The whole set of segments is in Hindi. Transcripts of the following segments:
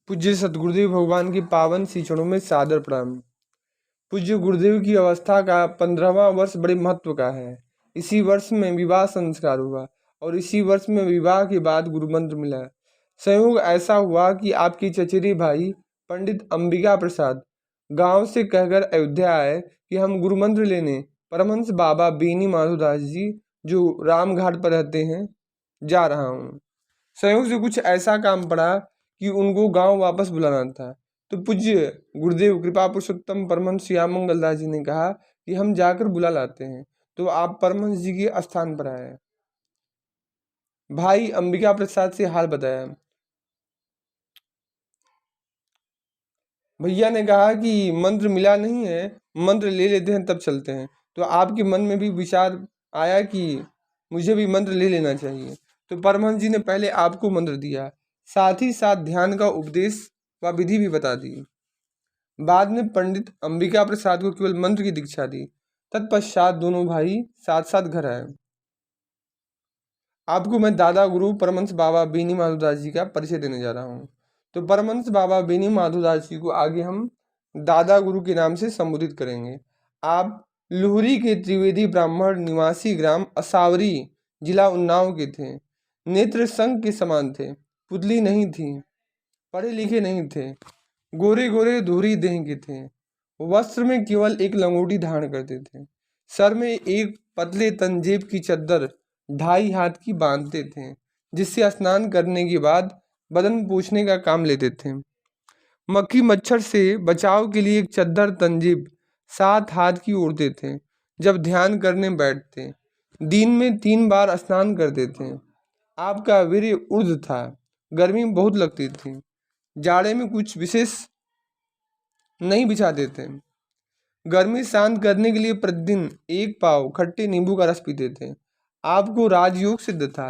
पूज्य सतगुरुदेव भगवान की पावन सी चरणों में सादर प्रणाम। पूज्य गुरुदेव की अवस्था का 15वां वर्ष बड़े महत्व का है। इसी वर्ष में विवाह संस्कार हुआ और इसी वर्ष में विवाह के बाद गुरु मंत्र मिला। संयोग ऐसा हुआ कि आपके चचेरे भाई पंडित अंबिका प्रसाद गांव से कहकर अयोध्या आए कि हम गुरु मंत्र लेने परमहंस बाबा बेनी माधोदास जी जो रामघाट पर रहते हैं जा रहा हूँ। संयोग से कुछ ऐसा काम पड़ा कि उनको गांव वापस बुलाना था। तो पूज्य गुरुदेव कृपा पुरुषोत्तम परमहंस श्याम मंगल दास जी ने कहा कि हम जाकर बुला लाते हैं। तो आप परमहंस जी के स्थान पर आए। भाई अंबिका प्रसाद से हाल बताया। भैया ने कहा कि मंत्र मिला नहीं है, मंत्र ले लेते हैं तब चलते हैं। तो आपके मन में भी विचार आया कि मुझे भी मंत्र ले लेना चाहिए। तो परमहंस जी ने पहले आपको मंत्र दिया, साथ ही साथ ध्यान का उपदेश व विधि भी बता दी। बाद में पंडित अंबिका प्रसाद को केवल मंत्र की दीक्षा दी। तत्पश्चात दोनों भाई साथ साथ घर आए। आपको मैं दादा गुरु परमहंस बाबा बेनी माधोदास जी का परिचय देने जा रहा हूँ। तो परमहंस बाबा बेनी माधोदास जी को आगे हम दादा गुरु के नाम से संबोधित करेंगे। आप लुहरी के त्रिवेदी ब्राह्मण निवासी ग्राम असावरी जिला उन्नाव के थे। नेत्र संघ के समान थे, पुतली नहीं थी, पढ़े लिखे नहीं थे, गोरे गोरे धुरी देह के थे। वस्त्र में केवल एक लंगोटी धारण करते थे। सर में एक पतले तंजेब की चद्दर 2.5 हाथ की बांधते थे, जिससे स्नान करने के बाद बदन पोंछने का काम लेते थे। मक्खी मच्छर से बचाव के लिए एक चद्दर तंजीब 7 हाथ की ओढ़ते थे। जब ध्यान करने बैठते दिन में 3 बार स्नान करते थे। आपका वीर्य ऊर्ध्व था, गर्मी बहुत लगती थी। जाड़े में कुछ विशेष नहीं बिछाते थे। गर्मी शांत करने के लिए प्रतिदिन 1 पाव खट्टे नींबू का रस पीते थे। आपको राजयोग सिद्ध था।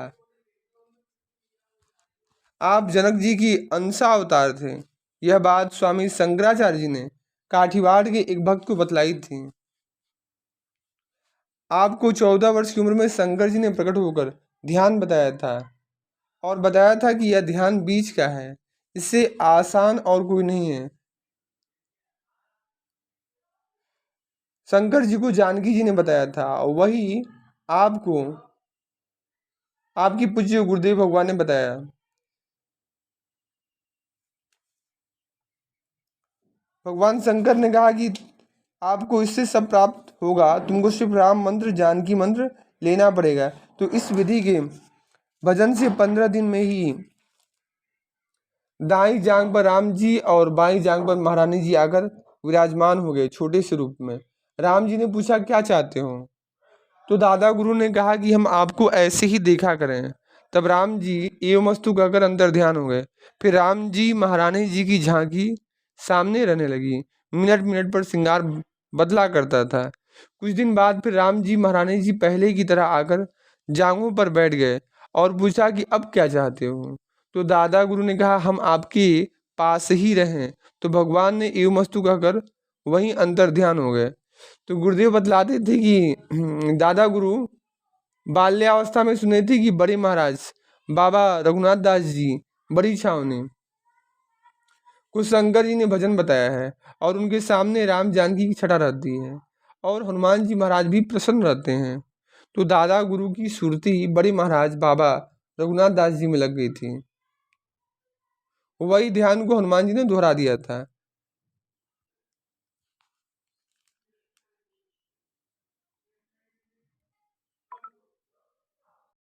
आप जनक जी की अंशा अवतार थे। यह बात स्वामी शंकराचार्य जी ने काठियावाड़ के एक भक्त को बतलाई थी। आपको 14 वर्ष की उम्र में शंकर जी ने प्रकट होकर ध्यान बताया था और बताया था कि यह ध्यान बीज का है, इससे आसान और कोई नहीं है। शंकर जी को जानकी जी ने बताया था, वही आपको आपकी पूज्य गुरुदेव भगवान ने बताया। भगवान शंकर ने कहा कि आपको इससे सब प्राप्त होगा, तुमको सिर्फ राम मंत्र जानकी मंत्र लेना पड़ेगा। तो इस विधि के भजन से 15 दिन में ही दाई जांग पर राम जी और बाई जांग पर महारानी जी आकर विराजमान हो गए छोटे से रूप में। राम जी ने पूछा क्या चाहते हो? तो दादा गुरु ने कहा कि हम आपको ऐसे ही देखा करें। तब राम जी एवमस्तु कहकर अंतर ध्यान हो गए। फिर राम जी महारानी जी की झांकी सामने रहने लगी। मिनट मिनट पर श्रृंगार बदला करता था। कुछ दिन बाद फिर राम जी महारानी जी पहले की तरह आकर जांघों पर बैठ गए और पूछा कि अब क्या चाहते हो? तो दादा गुरु ने कहा हम आपके पास ही रहें। तो भगवान ने एवमस्तु कहकर वहीं अंतर ध्यान हो गए। तो गुरुदेव बतलाते थे कि दादा गुरु बाल्यावस्था में सुने थे कि बड़े महाराज बाबा रघुनाथ दास जी बड़ी छावनी को शंकर जी ने भजन बताया है और उनके सामने राम जानकी की छटा रहती है और हनुमान जी महाराज भी प्रसन्न रहते हैं। तो दादा गुरु की सुरती बड़े महाराज बाबा रघुनाथ दास जी में लग गई थी। वही ध्यान को हनुमान जी ने दोहरा दिया था।